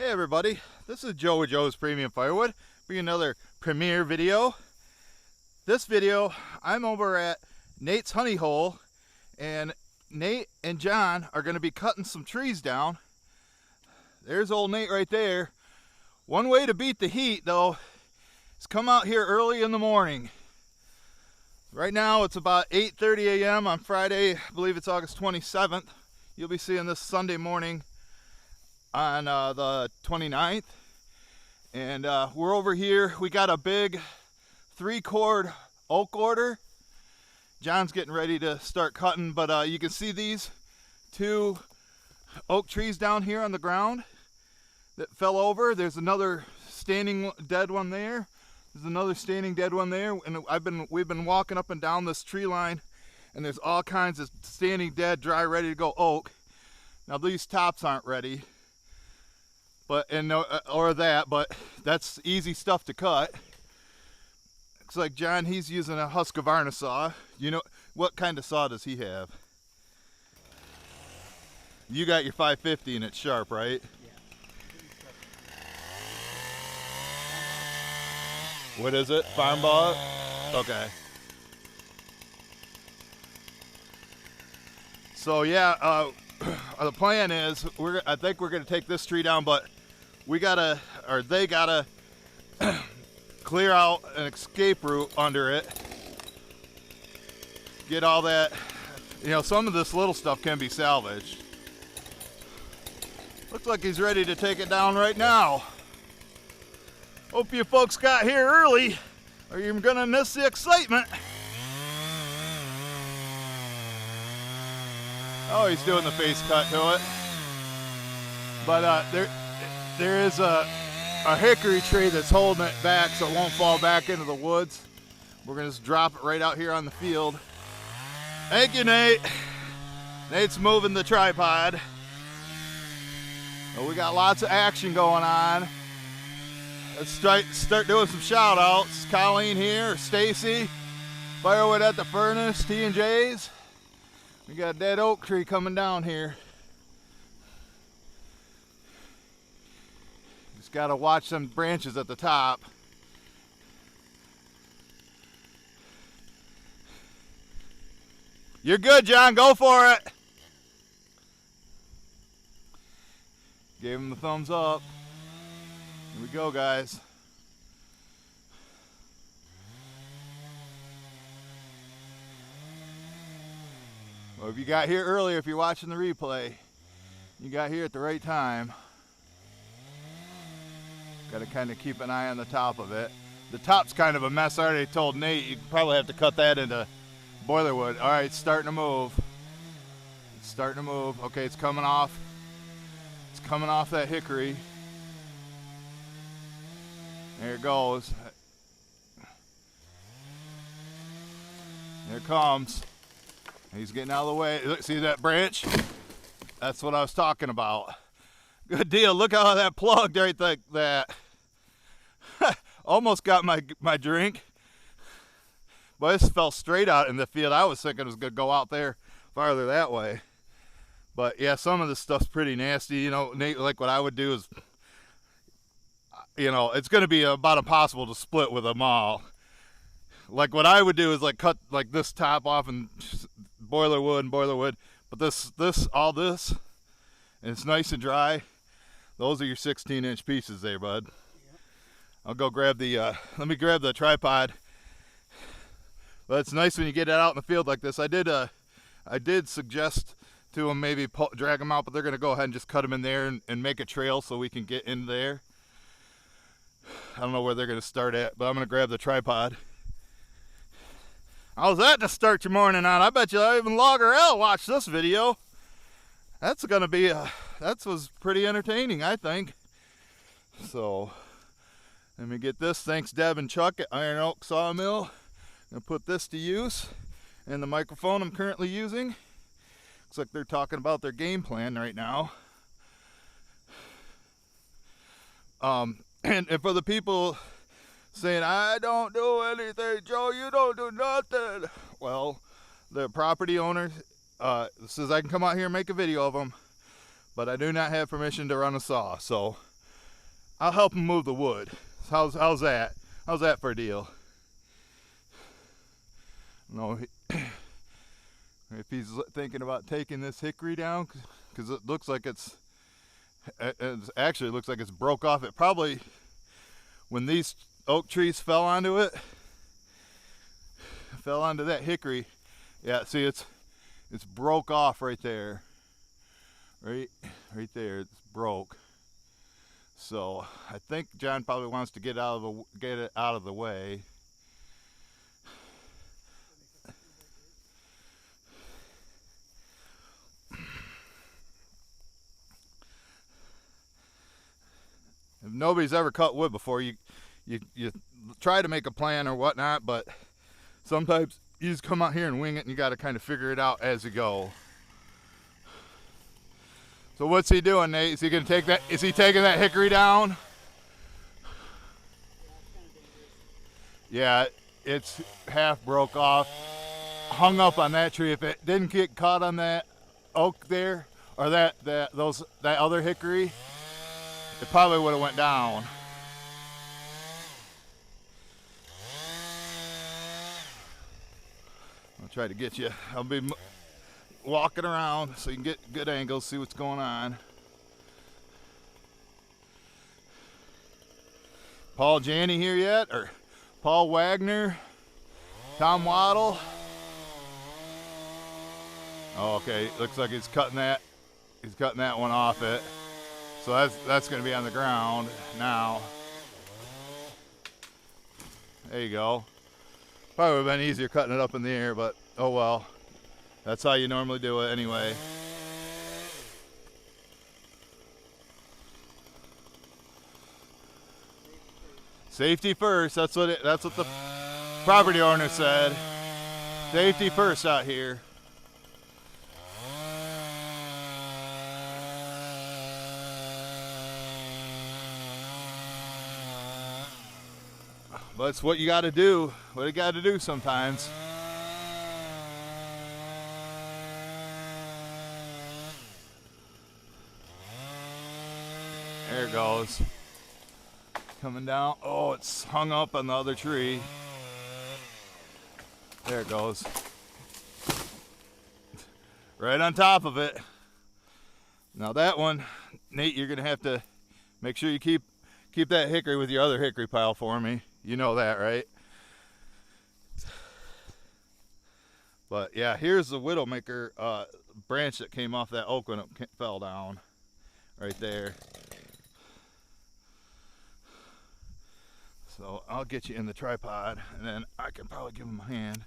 Hey everybody, this is Joe with Joe's Premium Firewood. Bring another premiere video. This video, I'm over at Nate's honey hole, and Nate and John are going to be cutting some trees down. There's old Nate right there. One way to beat the heat though is come out here early in the morning. Right now it's about 8:30 a.m. on Friday, I believe it's August 27th. You'll be seeing this Sunday morning on the 29th, and we're over here. We got a big 3-cord oak order. John's getting ready to start cutting, but you can see these 2 oak trees down here on the ground that fell over. There's another standing dead one there. There's another standing dead one there, and we've been walking up and down this tree line, and there's all kinds of standing dead, dry, ready to go oak. Now these tops aren't ready, but that's easy stuff to cut. Looks like John, he's using a Husqvarna saw. You know, what kind of saw does he have? You got your 550 and it's sharp, right? Yeah. What is it? Farm bought? Okay. So yeah, the plan is I think we're gonna take this tree down, but they gotta clear out an escape route under it. Get all that, some of this little stuff can be salvaged. Looks like he's ready to take it down right now. Hope you folks got here early, or you're gonna miss the excitement. Oh, he's doing the face cut to it. But there is a hickory tree that's holding it back so it won't fall back into the woods. We're gonna just drop it right out here on the field. Thank you, Nate. Nate's moving the tripod. Well, we got lots of action going on. Let's start doing some shout outs. Colleen here, Stacy, Firewood at the Furnace, T&J's. We got a dead oak tree coming down here. Just gotta watch some branches at the top. You're good, John, go for it. Gave him the thumbs up. Here we go, guys. Well, if you got here earlier, if you're watching the replay, you got here at the right time. Got to kind of keep an eye on the top of it. The top's kind of a mess. I already told Nate you probably have to cut that into boiler wood. All right, it's starting to move. It's starting to move. Okay, it's coming off. It's coming off that hickory. There it goes. There it comes. He's getting out of the way. Look, see that branch? That's what I was talking about. Good deal. Look how that plugged right like that. Almost got my drink. But this fell straight out in the field. I was thinking it was going to go out there farther that way. But yeah, some of this stuff's pretty nasty. Nate, like what I would do is, it's going to be about impossible to split with a maul. Like what I would do is like cut like this top off and boiler wood, but all this, and it's nice and dry. Those are your 16-inch pieces there, bud. Yep. I'll go grab let me grab the tripod. But it's nice when you get it out in the field like this. I did suggest to them maybe drag them out, but they're going to go ahead and just cut them in there and make a trail so we can get in there. I don't know where they're going to start at, but I'm going to grab the tripod. How's that to start your morning on? I bet you even Logger L watched this video. That's gonna be that was pretty entertaining, I think. So let me get this. Thanks Deb and Chuck at Iron Oak Sawmill. Gonna put this to use. And the microphone I'm currently using. Looks like they're talking about their game plan right now. And for the people saying, I don't do anything, Joe, you don't do nothing. Well, the property owner says I can come out here and make a video of them, but I do not have permission to run a saw. So I'll help him move the wood. How's that? How's that for a deal? No, if he's thinking about taking this hickory down, because it looks like it's actually looks like it's broke off. It probably, when these oak trees fell onto that hickory. Yeah, see, it's broke off right there. Right there, it's broke. So I think John probably wants to get it out of the way. If nobody's ever cut wood before, you try to make a plan or whatnot, but sometimes you just come out here and wing it, and you got to kind of figure it out as you go. So what's he doing, Nate? Is he gonna take that? Is he taking that hickory down? Yeah, it's kind of dangerous. Yeah, it's half broke off, hung up on that tree. If it didn't get caught on that oak there, or that other hickory, it probably would have went down. I'll try to get you. I'll be walking around so you can get good angles, see what's going on. Paul Janney here yet? Or Paul Wagner? Tom Waddle? Oh, okay, looks like he's cutting that one off it. So that's going to be on the ground now. There you go. Probably would have been easier cutting it up in the air, but oh well. That's how you normally do it anyway. Safety first. That's what the property owner said. Safety first out here. But it's what you got to do. What you got to do sometimes. There it goes. Coming down. Oh, it's hung up on the other tree. There it goes. Right on top of it. Now that one, Nate, you're gonna have to make sure you keep that hickory with your other hickory pile for me. You know that, right? But yeah, here's the widowmaker branch that came off that oak when it fell down. Right there. So I'll get you in the tripod, and then I can probably give him a hand.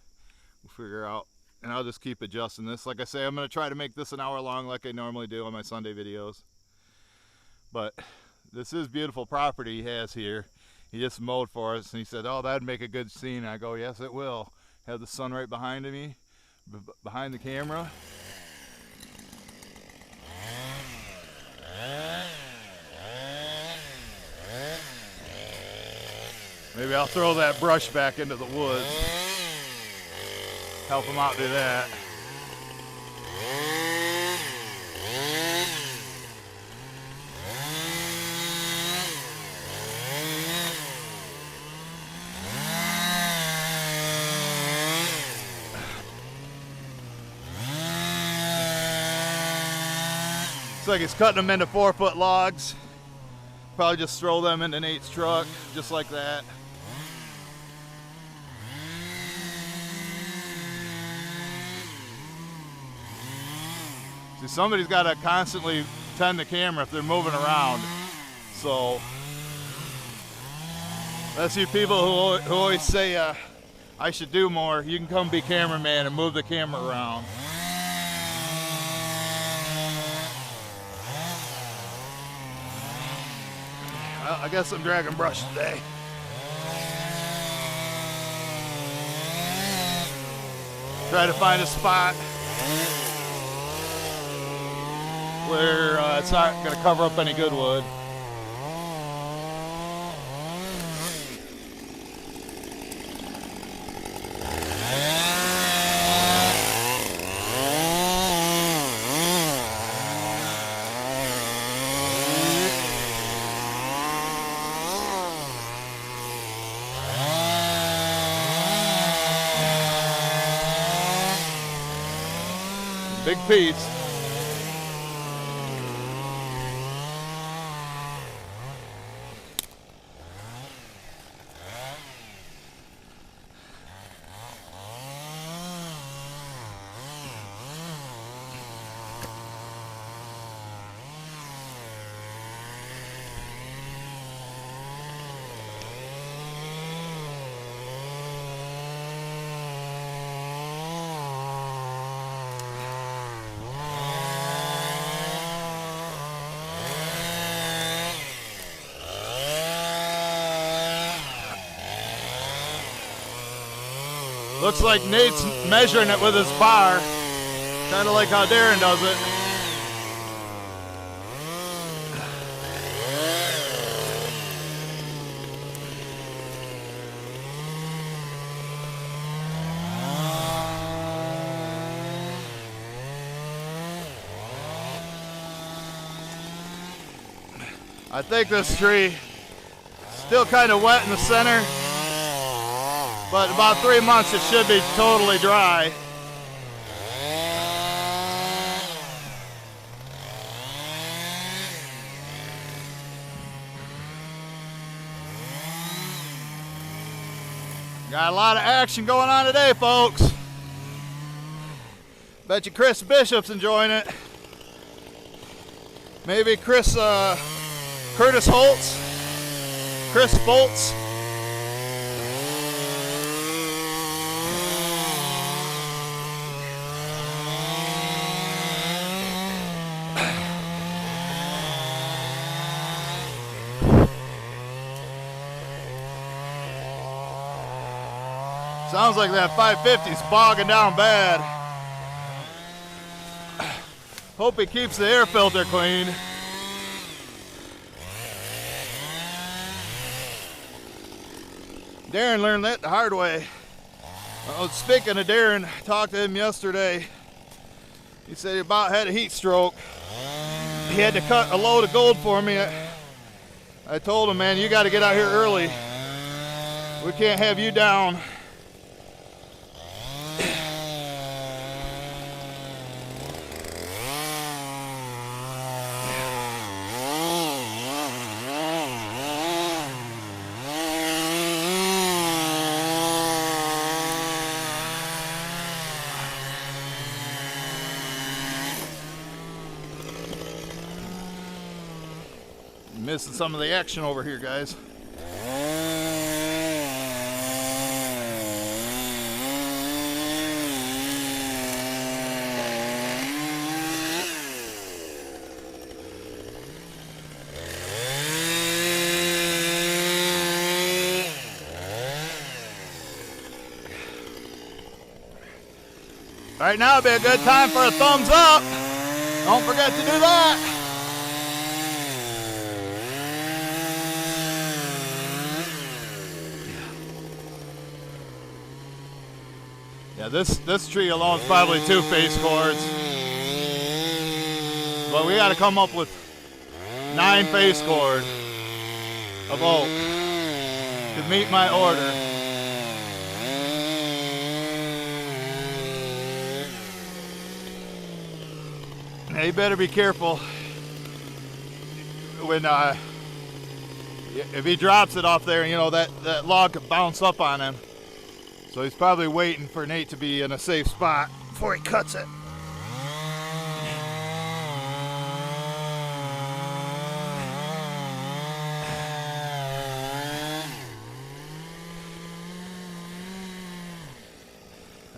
We'll figure out, and I'll just keep adjusting this. Like I say, I'm going to try to make this an hour long like I normally do on my Sunday videos. But this is beautiful property he has here. He just mowed for us, and he said, oh, that'd make a good scene. I go, yes, it will. Have the sun right behind me, behind the camera. Maybe I'll throw that brush back into the woods. Help him out do that. Looks like he's cutting them into 4-foot logs. Probably just throw them into Nate's truck, just like that. See, somebody's got to constantly tend the camera if they're moving around. So that's you people who always say I should do more. You can come be cameraman and move the camera around. Well, I guess I'm dragging brush today. Try to find a spot where it's not going to cover up any good wood. Big piece. Looks like Nate's measuring it with his bar, kind of like how Darren does it. I think this tree still kind of wet in the center, but in about 3 months it should be totally dry. Got a lot of action going on today, folks. Bet you Chris Bishop's enjoying it. Maybe Curtis Holtz, Chris Foltz. Sounds like that 550's bogging down bad. Hope he keeps the air filter clean. Darren learned that the hard way. Speaking of Darren, I talked to him yesterday. He said he about had a heat stroke. He had to cut a load of gold for me. I told him, man, you got to get out here early. We can't have you down. Missing some of the action over here, guys. Right now would be a good time for a thumbs up. Don't forget to do that. Yeah, this tree alone is probably 2 face cords. But we got to come up with 9 face cord of oak to meet my order. Now you better be careful when if he drops it off there, you know, that log could bounce up on him. So he's probably waiting for Nate to be in a safe spot before he cuts it.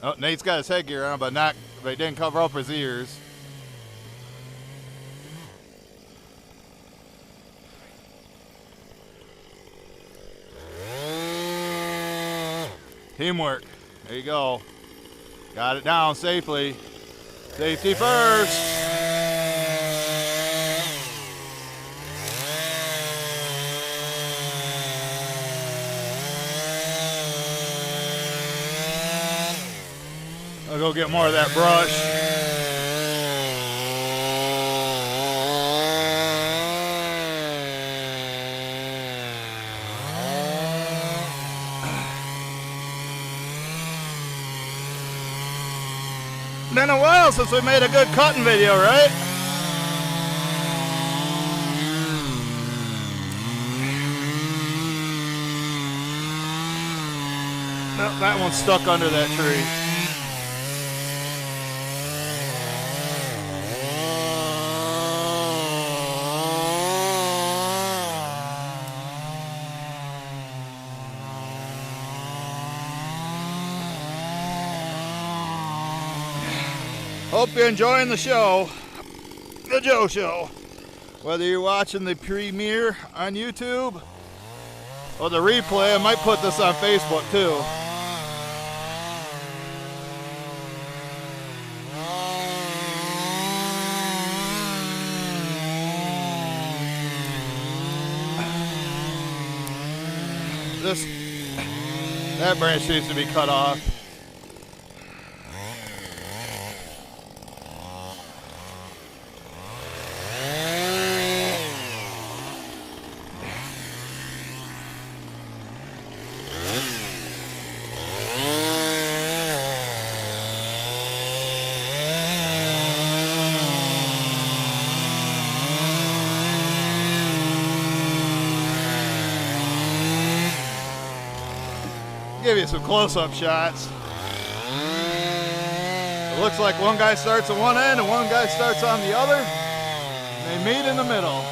Oh, Nate's got his headgear on, but he didn't cover up his ears. Teamwork. There you go. Got it down safely. Safety first. I'll go get more of that brush. Been a while since we made a good cutting video, right? No, that one's stuck under that tree. Hope you're enjoying the show, the Joe Show. Whether you're watching the premiere on YouTube or the replay, I might put this on Facebook too. That branch needs to be cut off. Give you some close-up shots. It looks like one guy starts at one end and one guy starts on the other. They meet in the middle.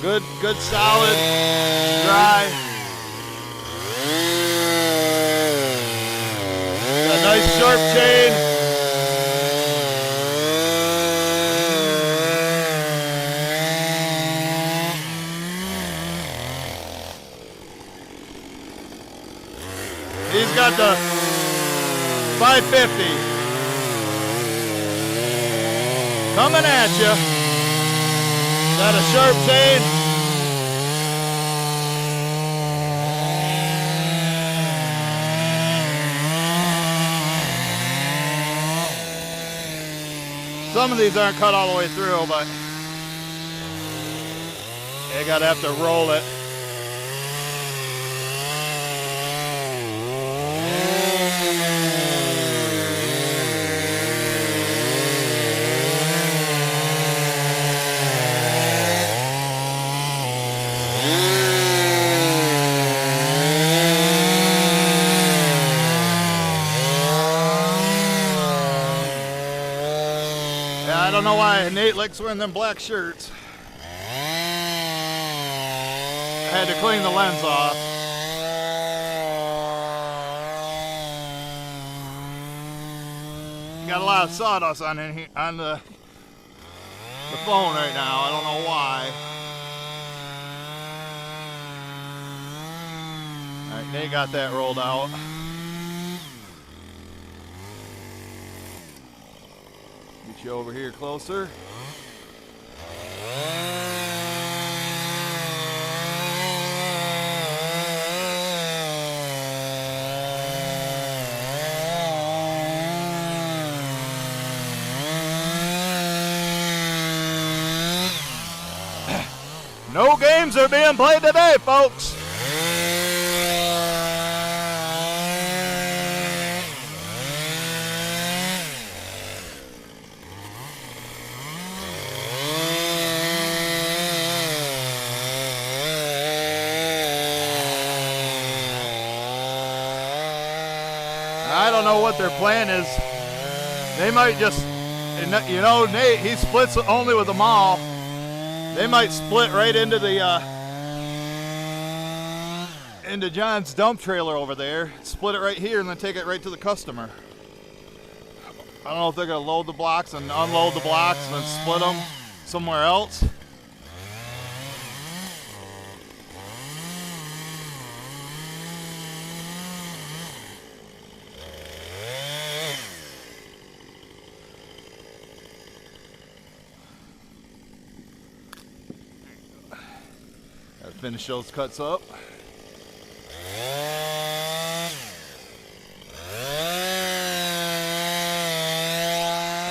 Good solid, dry. Got a nice sharp chain. He's got the 550 coming at you. Got a sharp chain. Some of these aren't cut all the way through, but you gotta have to roll it. I don't know why Nate likes wearing them black shirts. I had to clean the lens off. Got a lot of sawdust on in here, on the phone right now. I don't know why. All right, Nate got that rolled out. Get you over here closer. No games are being played today, folks. I don't know what their plan is. They might just, you know, Nate, he splits only with a maul. They might split right into the into John's dump trailer over there, split it right here, and then take it right to the customer. I don't know if they're gonna load the blocks and unload the blocks and then split them somewhere else. Gotta finish those cuts up.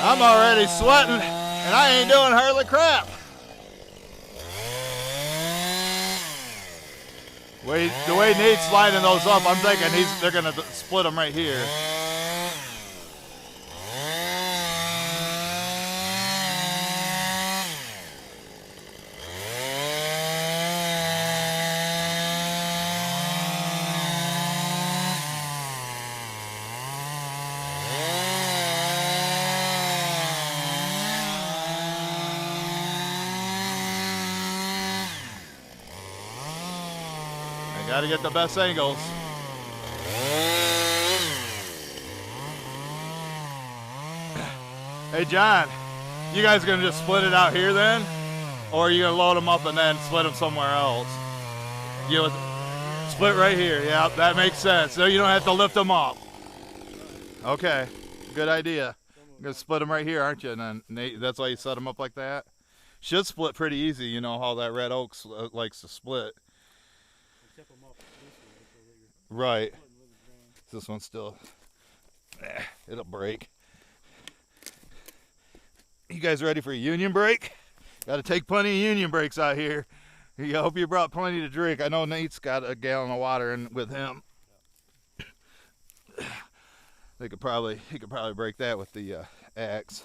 I'm already sweating and I ain't doing hardly crap. The way Nate's lining those up, I'm thinking they're gonna split them right here. Got to get the best angles. Hey John, you guys gonna just split it out here then? Or are you gonna load them up and then split them somewhere else? You split right here, yeah, that makes sense. So you don't have to lift them up. Okay, good idea. You're gonna split them right here, aren't you? And then Nate, that's why you set them up like that? Should split pretty easy, you know how that red oak likes to split. Right. This one's still, it'll break. You guys ready for a union break? Got to take plenty of union breaks out here. I hope you brought plenty to drink. I know Nate's got a gallon of water in with him. He could probably break that with the axe.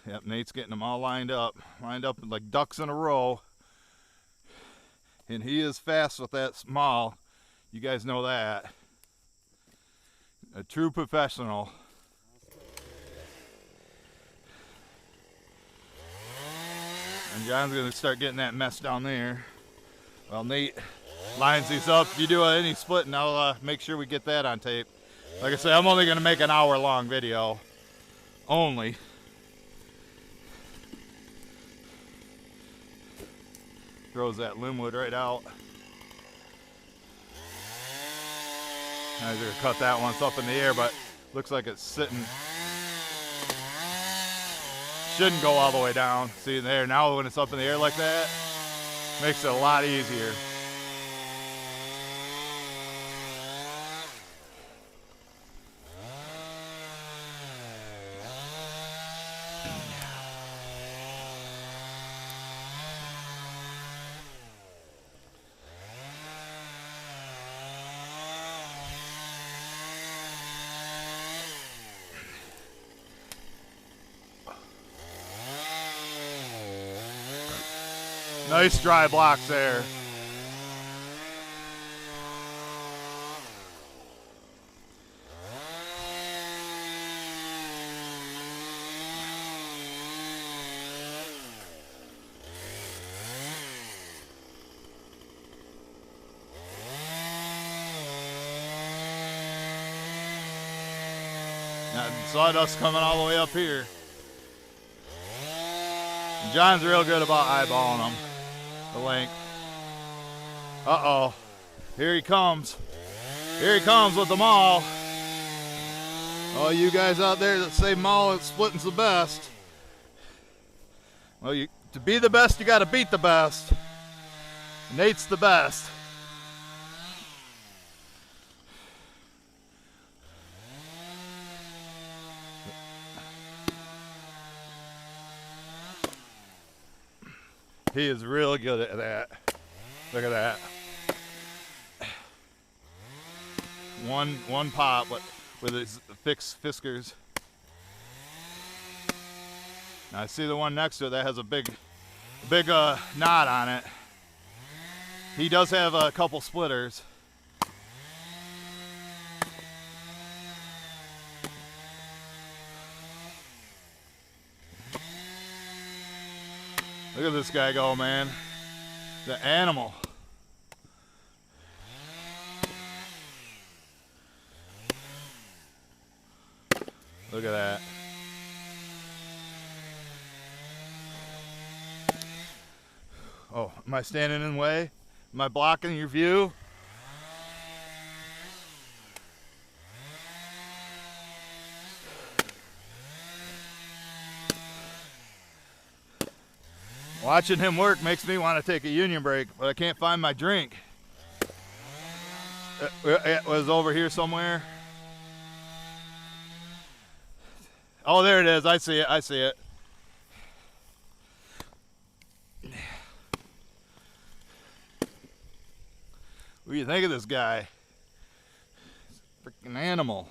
Yep, Nate's getting them all lined up like ducks in a row. And he is fast with that maul. You guys know that. A true professional. And John's gonna start getting that mess down there. Well, Nate lines these up. If you do any splitting, I'll make sure we get that on tape. Like I say, I'm only gonna make an hour-long video. Only. Throws that loomwood right out. I was gonna cut that one. It's up in the air, but looks like it's sitting. Shouldn't go all the way down. See there, now when it's up in the air like that, makes it a lot easier. Nice dry blocks there. Now, sawdust coming all the way up here. John's real good about eyeballing them. The length. Uh-oh. Here he comes. Here he comes with the maul. All you guys out there that say maul and splitting's the best. Well, to be the best, you got to beat the best. Nate's the best. He is really good at that. Look at that. One pop with his fixed fiskers. Now I see the one next to it that has a big knot on it. He does have a couple splitters. Look at this guy go, man. The animal. Look at that. Oh, am I standing in the way? Am I blocking your view? Watching him work makes me want to take a union break, but I can't find my drink. It was over here somewhere. Oh, there it is. I see it. I see it. What do you think of this guy? Freaking animal.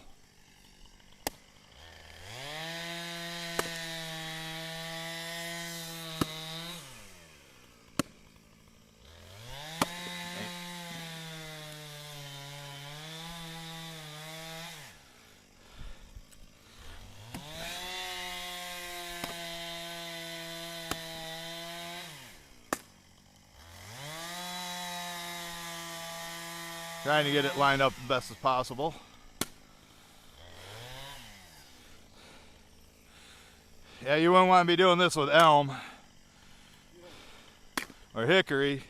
Trying to get it lined up the best as possible. Yeah, you wouldn't want to be doing this with elm or hickory.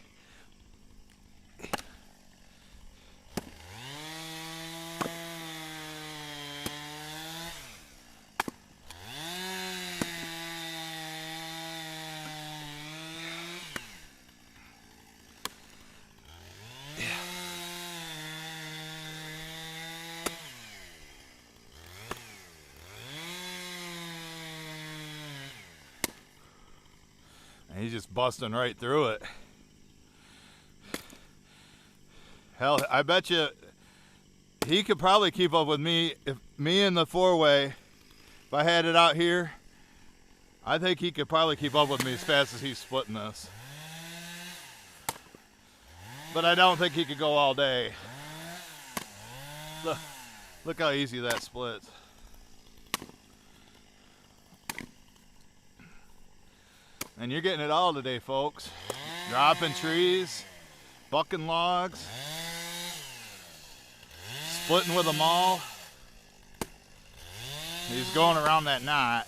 And he's just busting right through it. Hell, I bet you he could probably keep up with me. If me in the four-way, if I had it out here, I think he could probably keep up with me as fast as he's splitting this. But I don't think he could go all day. Look how easy that splits. And you're getting it all today, folks. Dropping trees, bucking logs, splitting with a maul. He's going around that knot.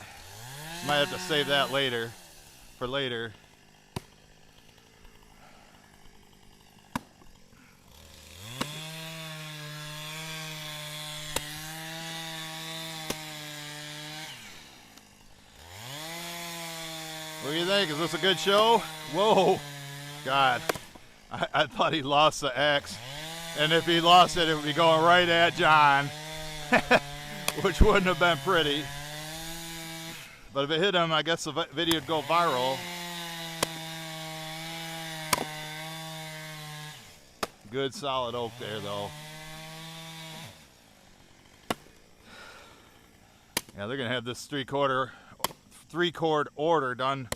Might have to save that later, for later. What do you think? Is this a good show? Whoa, God. I thought he lost the axe. And if he lost it, it would be going right at John. Which wouldn't have been pretty. But if it hit him, I guess the video would go viral. Good solid oak there, though. Yeah, they're going to have this three-chord order done.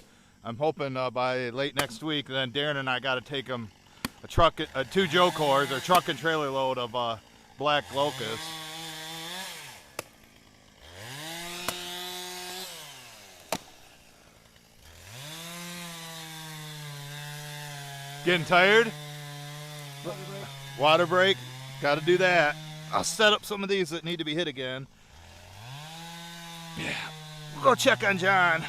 I'm hoping by late next week. Then Darren and I got to take them two Joe cords or truck and trailer load of black locust. Getting tired? Water break. Got to do that. I'll set up some of these that need to be hit again. Yeah. We'll go check on John.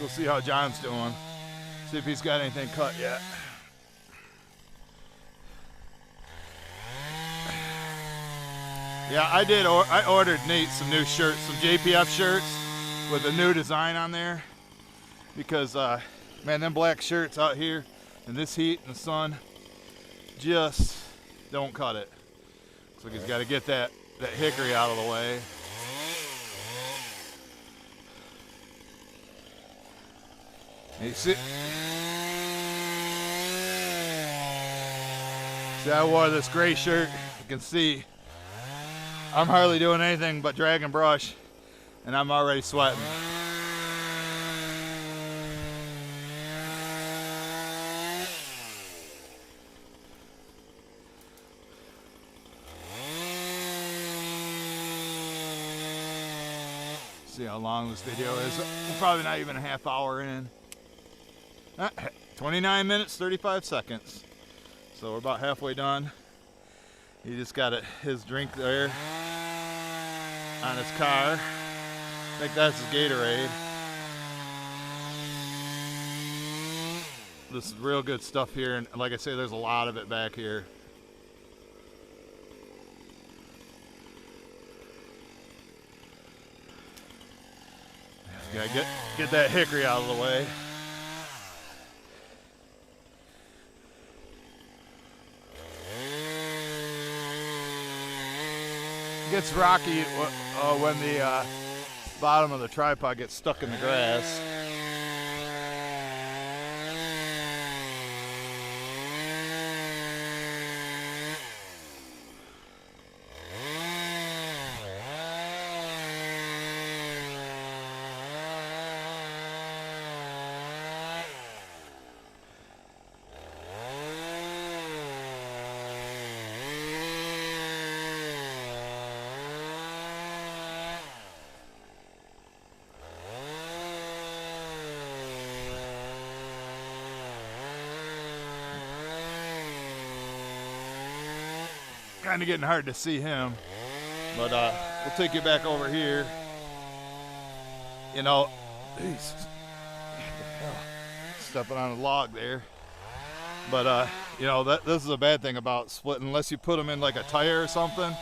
We'll see how John's doing. See if he's got anything cut yet. Yeah, I ordered Nate some new shirts, some JPF shirts with a new design on there. Because, man, them black shirts out here in this heat and the sun just don't cut it. Looks like he's got to get that hickory out of the way. And you see I wore this gray shirt. You can see I'm hardly doing anything but dragging brush, and I'm already sweating. See how long this video is. We're probably not even a half hour in. 29 minutes, 35 seconds. So we're about halfway done. He just got his drink there on his car. I think that's his Gatorade. This is real good stuff here, and like I say, there's a lot of it back here. Gotta get that hickory out of the way. It gets rocky when the bottom of the tripod gets stuck in the grass. Kind of getting hard to see him, but we'll take you back over here. You know, he's stepping on a log there. But you know, this is a bad thing about splitting. Unless you put them in like a tire or something,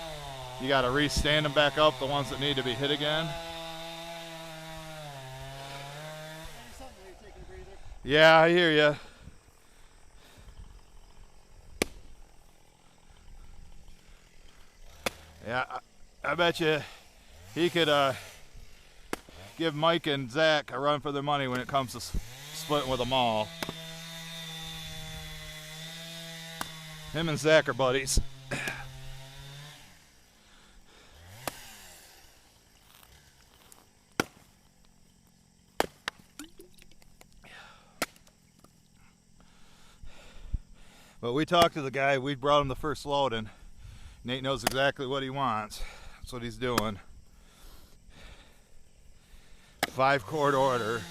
you got to re-stand them back up, the ones that need to be hit again. Yeah, I hear you. Yeah, I bet you he could give Mike and Zach a run for their money when it comes to splitting with a maul. Him and Zach are buddies. But we talked to the guy, we brought him the first load, and Nate knows exactly what he wants. That's what he's doing. 5 cord order.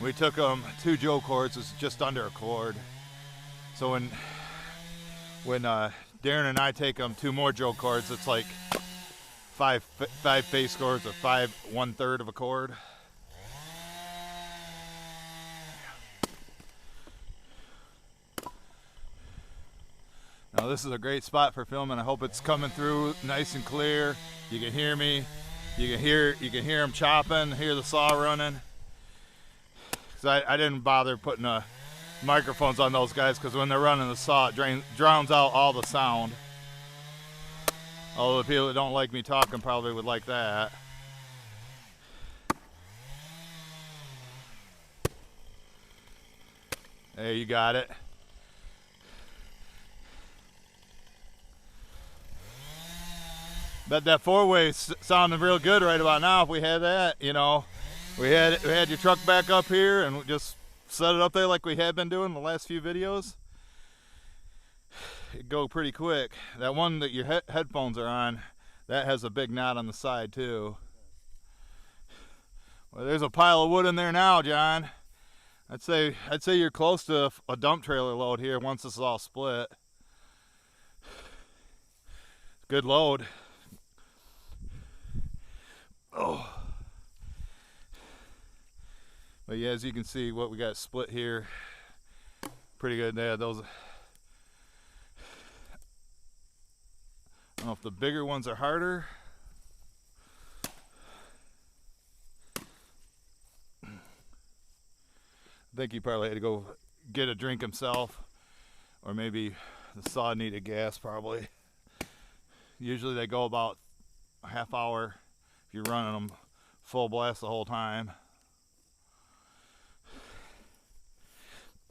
We took him 2 Joe cords, it's just under a cord. So when Darren and I take him 2 more Joe cords, it's like 5 face cords or 1/3 of a cord. Now this is a great spot for filming. I hope it's coming through nice and clear. You can hear me. You can hear them chopping, hear the saw running. Cause I didn't bother putting microphones on those guys because when they're running the saw, it drowns out all the sound. Although the people that don't like me talking probably would like that. There, you got it. Bet that 4-way sounding real good right about now if we had that, you know. We had your truck back up here and we just set it up there like we had been doing the last few videos. It'd go pretty quick. That one that your headphones are on, that has a big knot on the side too. Well, there's a pile of wood in there now, John. I'd say you're close to a dump trailer load here once this is all split. Good load. Oh. But yeah, as you can see, what we got split here, pretty good. Yeah, those. I don't know if the bigger ones are harder. I think he probably had to go get a drink himself, or maybe the saw needed gas probably. Usually they go about a half hour if you're running them full blast the whole time.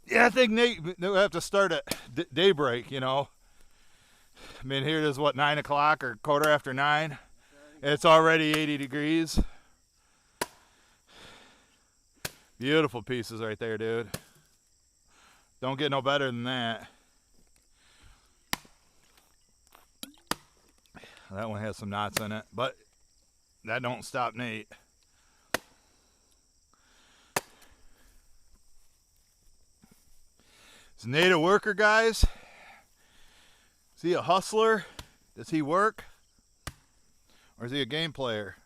Yeah, I think Nate will have to start at daybreak, you know. I mean, here it is, what, 9 o'clock or 9:15? It's already 80 degrees. Beautiful pieces right there, dude. Don't get no better than that. That one has some knots in it, but that don't stop Nate. Is Nate a worker, guys? Is he a hustler? Does he work? Or is he a game player?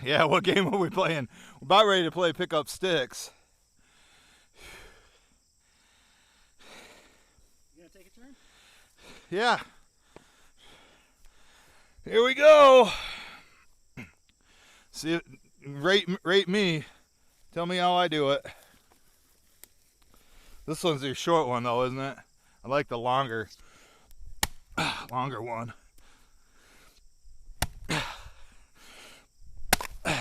Yeah, what game are we playing? We're about ready to play pick up sticks. You gonna take a turn? Yeah. Here we go. See, rate me. Tell me how I do it. This one's your short one though, isn't it? I like the longer one.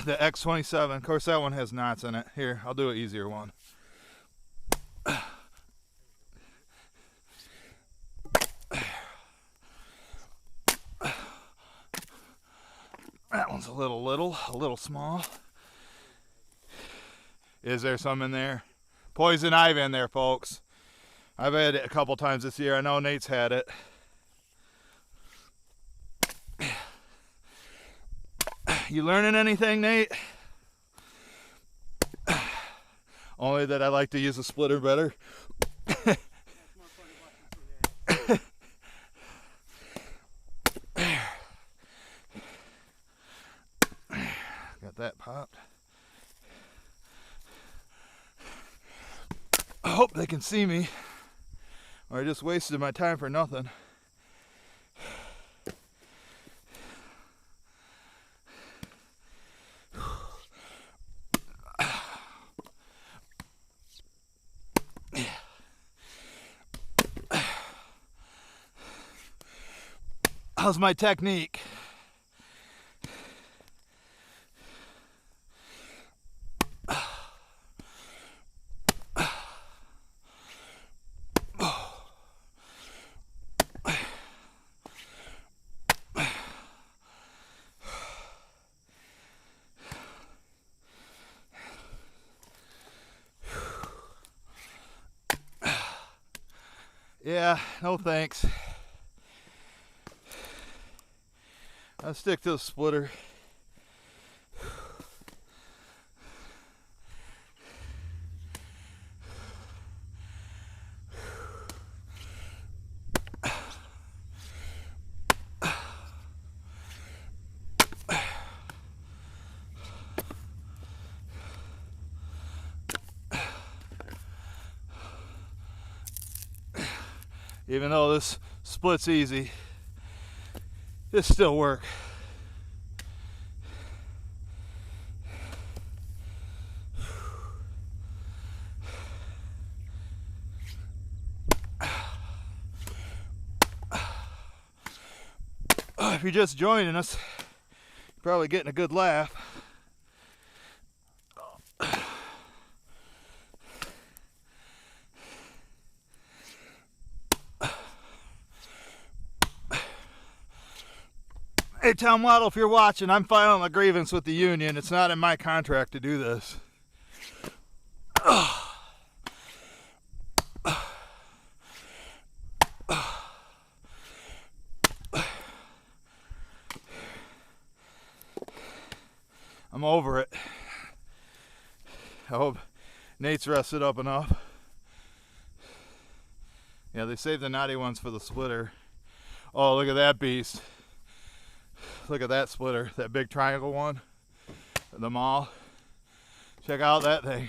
the X27. Of course, that one has knots in it. Here, I'll do an easier one. That one's a little small. Is there some in there? Poison ivy in there, folks. I've had it a couple times this year. I know Nate's had it. You learning anything, Nate? Only that I like to use a splitter better. Got that popped. I hope they can see me, or I just wasted my time for nothing. How's my technique? Yeah, no thanks. I'll stick to the splitter. Even though this split's easy, it still works. If you're just joining us, you're probably getting a good laugh. Hey, Tom Waddle, if you're watching, I'm filing a grievance with the union. It's not in my contract to do this. I'm over it. I hope Nate's rested up enough. Yeah, they saved the knotty ones for the splitter. Oh, look at that beast. Look at that splitter, that big triangle one, the maul. Check out that thing.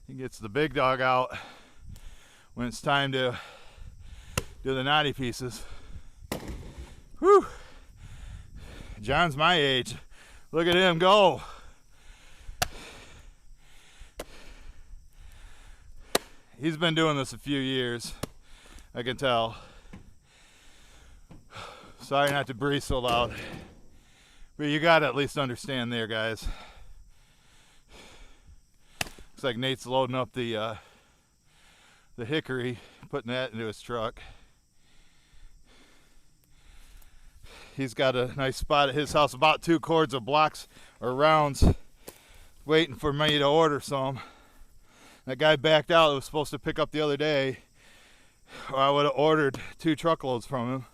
He gets the big dog out when it's time to do the knotty pieces. Whew. John's my age. Look at him go. He's been doing this a few years, I can tell. Sorry not to breathe so loud, but you gotta at least understand there, guys. Looks like Nate's loading up the hickory, putting that into his truck. He's got a nice spot at his house, about 2 cords of blocks or rounds, waiting for me to order some. That guy backed out that was supposed to pick up the other day, or I would have ordered 2 truckloads from him.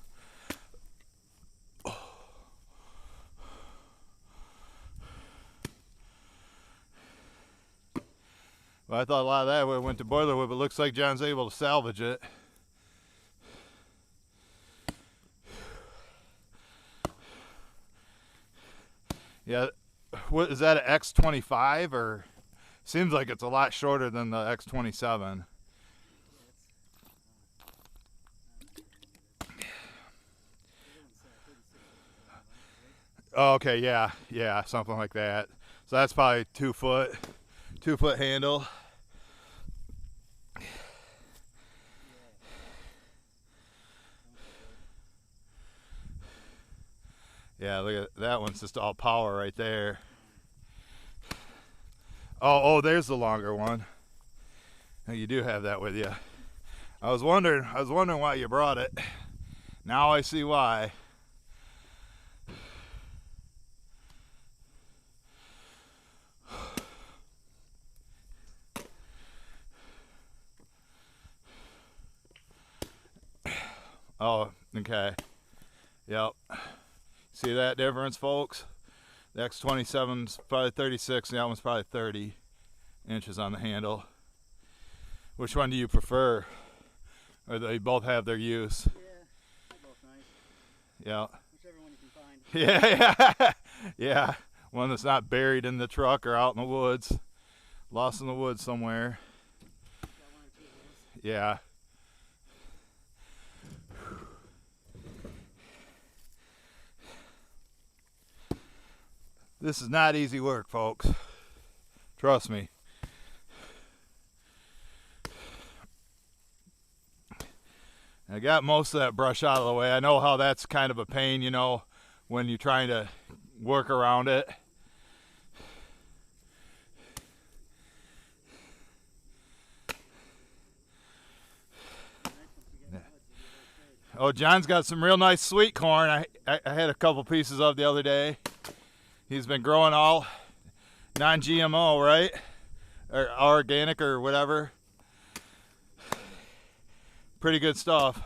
Well, I thought a lot of that would have went to Boilerwood, but it looks like John's able to salvage it. Yeah, what is that, an X25, or seems like it's a lot shorter than the X27. Oh, okay, yeah, something like that. So that's probably 2 foot handle. Yeah, look at that one's just all power right there. Oh, there's the longer one. You do have that with you. I was wondering why you brought it. Now I see why. Oh, okay. Yep. See that difference, folks? The X27's probably 36, and that one's probably 30 inches on the handle. Which one do you prefer? Or they both have their use? Yeah, they're both nice. Yeah. Whichever one you can find. Yeah. Yeah. One that's not buried in the truck or out in the woods. Lost in the woods somewhere. Got one or two of those. Yeah. This is not easy work, folks. Trust me. I got most of that brush out of the way. I know how that's kind of a pain, you know, when you're trying to work around it. Oh, John's got some real nice sweet corn. I had a couple pieces of the other day. He's been growing all non-GMO, right? Or organic or whatever. Pretty good stuff.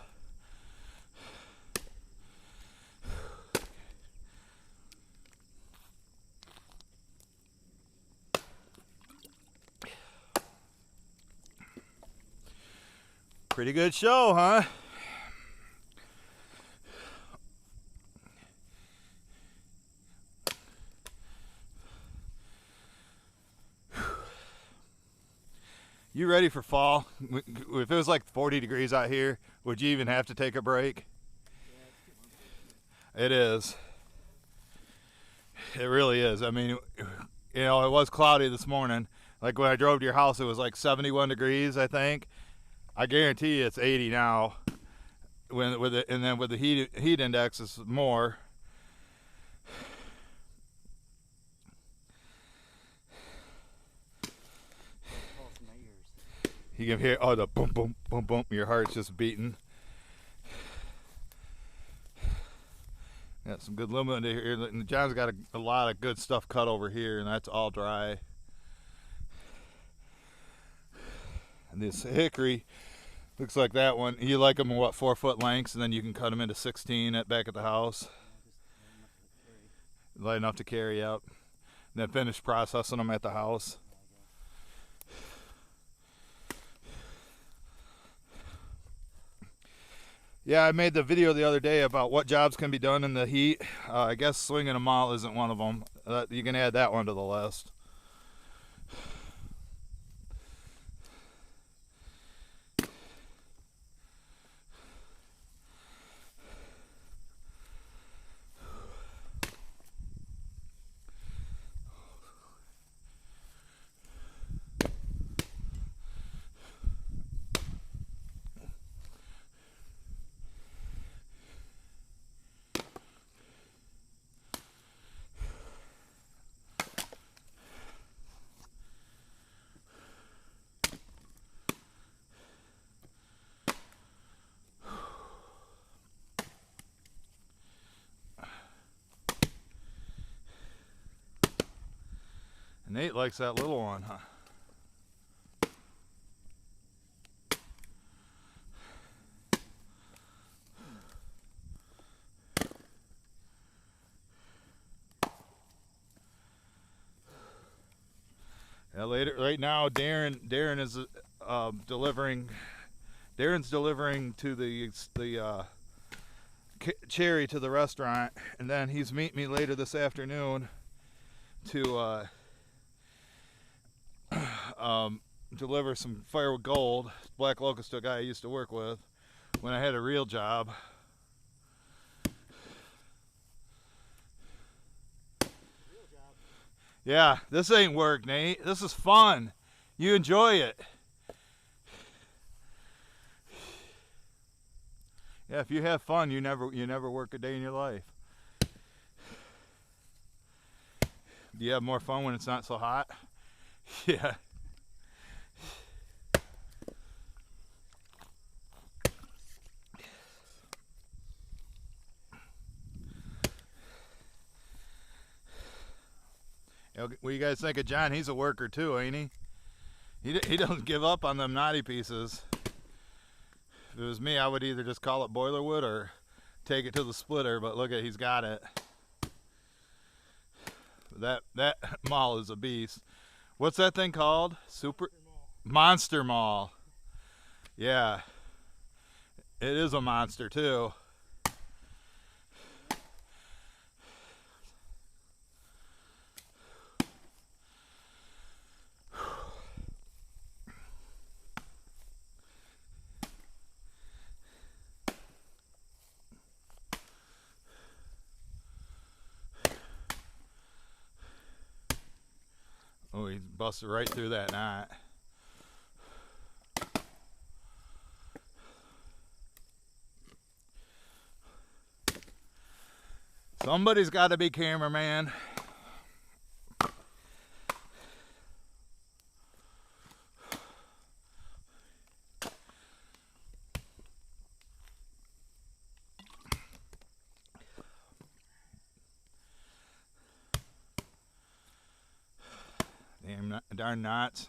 Pretty good show, huh? You ready for fall? If it was like 40 degrees out here, would you even have to take a break? Yeah, It is. It really is. I mean, you know, it was cloudy this morning. Like when I drove to your house, it was like 71 degrees, I think. I guarantee you it's 80 now. And then with the heat index, it's more. pulse in my ears. You can hear, oh, the boom, boom, boom, boom. Your heart's just beating. Got some good limit here. And John's got a lot of good stuff cut over here, and that's all dry. And this hickory looks like that one. You like them in what, 4-foot lengths, and then you can cut them into 16 back at the house. Just Light enough to carry out. And then finish processing them at the house. Yeah, I made the video the other day about what jobs can be done in the heat. I guess swinging a maul isn't one of them. You can add that one to the list. Nate likes that little one, huh? Yeah, later, right now, Darren is delivering. Darren's delivering to the cherry to the restaurant, and then he's meeting me later this afternoon to deliver some Firewood Gold, black locust, to a guy I used to work with when I had a real job. real job. Yeah, this ain't work, Nate. This is fun. You enjoy it. Yeah, if you have fun, you never work a day in your life. Do you have more fun when it's not so hot? Yeah. What do you guys think of John? He's a worker too, ain't he? He doesn't give up on them knotty pieces. If it was me, I would either just call it boiler wood or take it to the splitter, but look at, he's got it. That maul is a beast. What's that thing called? Monster maul. Yeah. It is a monster too. Oh, he busted right through that knot. Somebody's got to be cameraman. Damn, darn knots.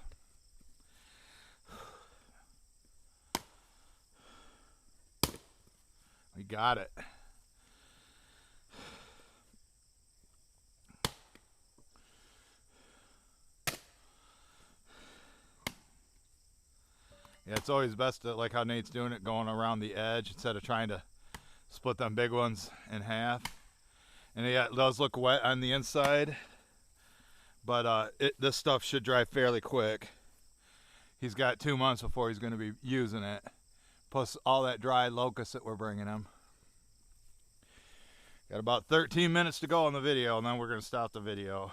We got it. Yeah, it's always best to, like how Nate's doing it, going around the edge instead of trying to split them big ones in half. And yeah, it does look wet on the inside, but this stuff should dry fairly quick. He's got 2 months before he's going to be using it, plus all that dry locust that we're bringing him. Got about 13 minutes to go on the video, and then we're going to stop the video.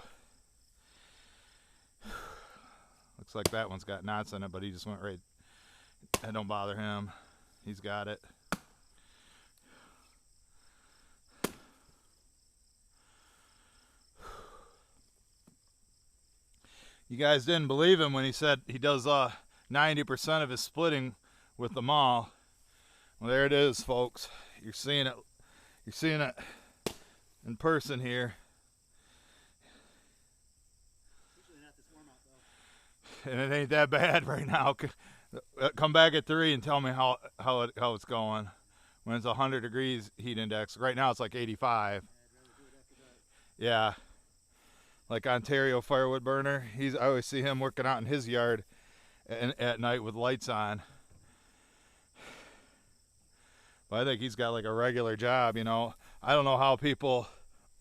Looks like that one's got knots in it, but he just went right. That don't bother him. He's got it. You guys didn't believe him when he said he does 90% of his splitting with the maul. Well, there it is, folks. You're seeing it. You're seeing it in person here. Usually not this warm out though. And it ain't that bad right now. Come back at 3 and tell me how it's going. When it's 100 degrees heat index. Right now it's like 85. Yeah, I'd rather do it after that. Yeah. Like Ontario Firewood burner. I always see him working out in his yard at night with lights on. But I think he's got like a regular job, you know. I don't know how people,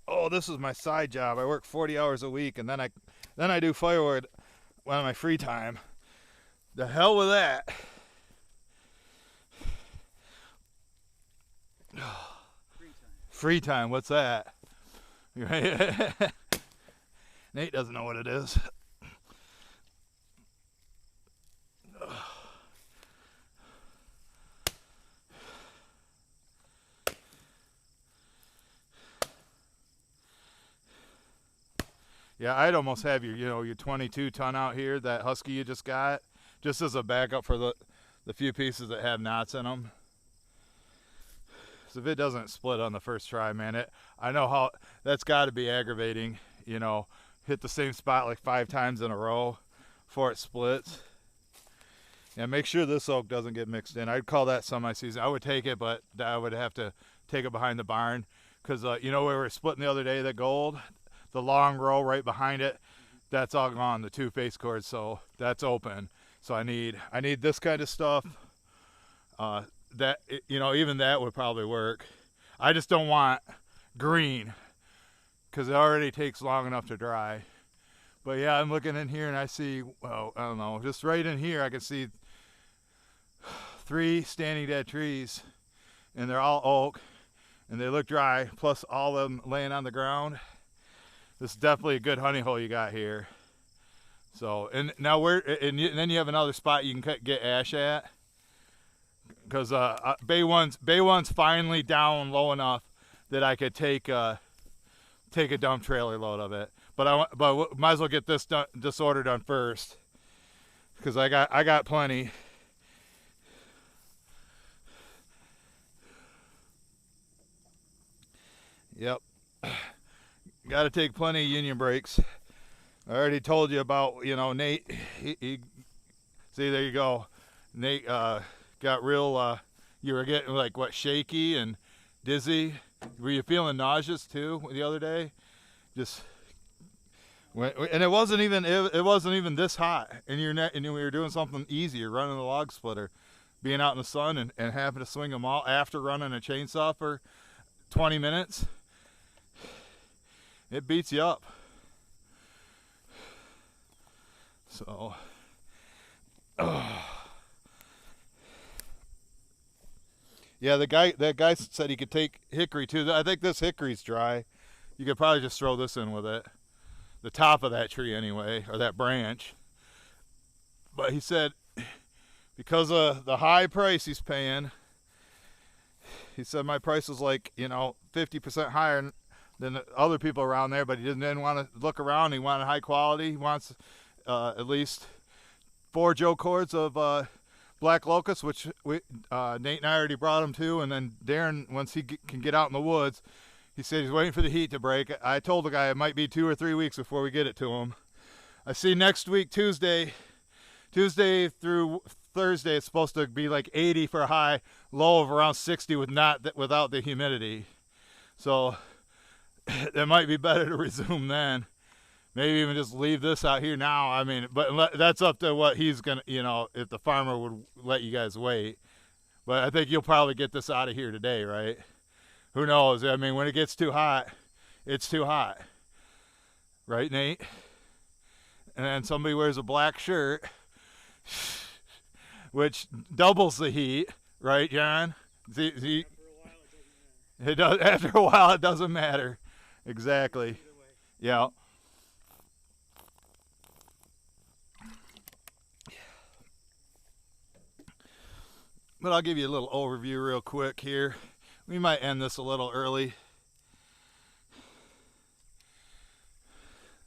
oh, this is my side job. I work 40 hours a week and then I do firewood on my free time. The hell with that. Free time, what's that? Nate doesn't know what it is. Yeah, I'd almost have your 22 ton out here, that Husky you just got, just as a backup for the few pieces that have knots in them. So if it doesn't split on the first try, man, I know how that's got to be aggravating. You know, hit the same spot like 5 times in a row before it splits. Yeah, make sure this oak doesn't get mixed in. I'd call that semi-season. I would take it, but I would have to take it behind the barn because you know where we were splitting the other day, the gold, the long row right behind it, that's all gone, the 2 face cords, so that's open. So I need this kind of stuff. That, you know, even that would probably work. I just don't want green because it already takes long enough to dry. But yeah, I'm looking in here and I see, well, I don't know, just right in here I can see 3 standing dead trees, and they're all oak and they look dry, plus all of them laying on the ground. This is definitely a good honey hole you got here. So, and now and then you have another spot you can get ash at, because Bay one's finally down low enough that I could take a dump trailer load of it. but might as well get this order done first, because I got plenty. Yep. Got to take plenty of union breaks. I already told you about, Nate. He see, there you go. Nate got real, you were getting like, what, shaky and dizzy? Were you feeling nauseous too the other day? And it wasn't even this hot, and we were doing something easy. You're running a log splitter, being out in the sun and having to swing them all after running a chainsaw for 20 minutes. It beats you up. So, yeah, that guy said he could take hickory too. I think this hickory's dry. You could probably just throw this in with it. The top of that tree anyway, or that branch. But he said because of the high price he's paying, he said my price was like, 50% higher than the other people around there, but he didn't want to look around. He wanted high quality. He wants at least 4 Joe cords of black locust, which Nate and I already brought him to, and then Darren, once he can get out in the woods, he said he's waiting for the heat to break. I told the guy it might be 2 or 3 weeks before we get it to him. I see next week, Tuesday through Thursday, it's supposed to be like 80 for a high, low of around 60 without the humidity. So it might be better to resume then. Maybe even just leave this out here now. I mean, but that's up to what he's gonna, if the farmer would let you guys wait. But I think you'll probably get this out of here today, right? Who knows? I mean, when it gets too hot, it's too hot. Right, Nate? And then somebody wears a black shirt, which doubles the heat, right, John? After a while, it doesn't matter. Exactly. Yeah. But I'll give you a little overview real quick here. We might end this a little early.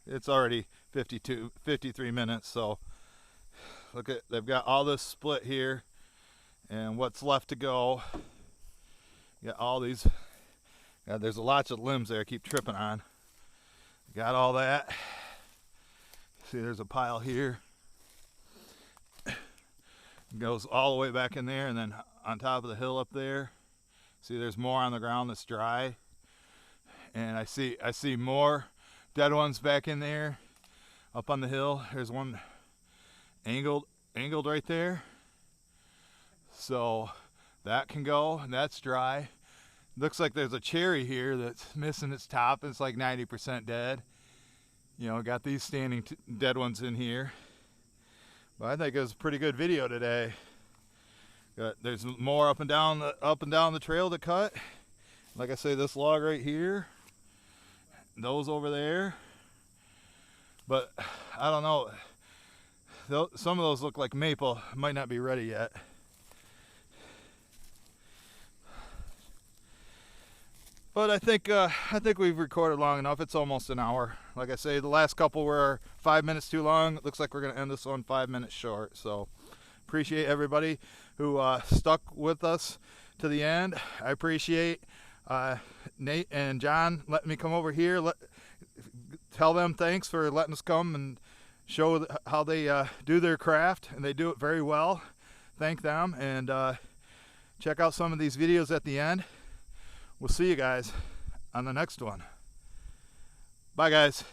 It's already 53 minutes, so look at, they've got all this split here, and what's left to go. You got all these. God, there's lots of limbs there I keep tripping on. Got all that. See, there's a pile here. Goes all the way back in there, and then on top of the hill up there. See, there's more on the ground that's dry, and I see more dead ones back in there. Up on the hill, there's one angled right there. So that can go, and that's dry. Looks like there's a cherry here that's missing its top. It's like 90% dead. Got these standing dead ones in here. But I think it was a pretty good video today. There's more up and down the trail to cut. Like I say, this log right here, those over there. But I don't know. Some of those look like maple. Might not be ready yet. But I think we've recorded long enough. It's almost an hour. Like I say, the last couple were 5 minutes too long. It looks like we're going to end this one 5 minutes short. So appreciate everybody who stuck with us to the end. I appreciate Nate and John letting me come over here. Tell them thanks for letting us come and show how they do their craft, and they do it very well. Thank them, and check out some of these videos at the end. We'll see you guys on the next one. Bye, guys.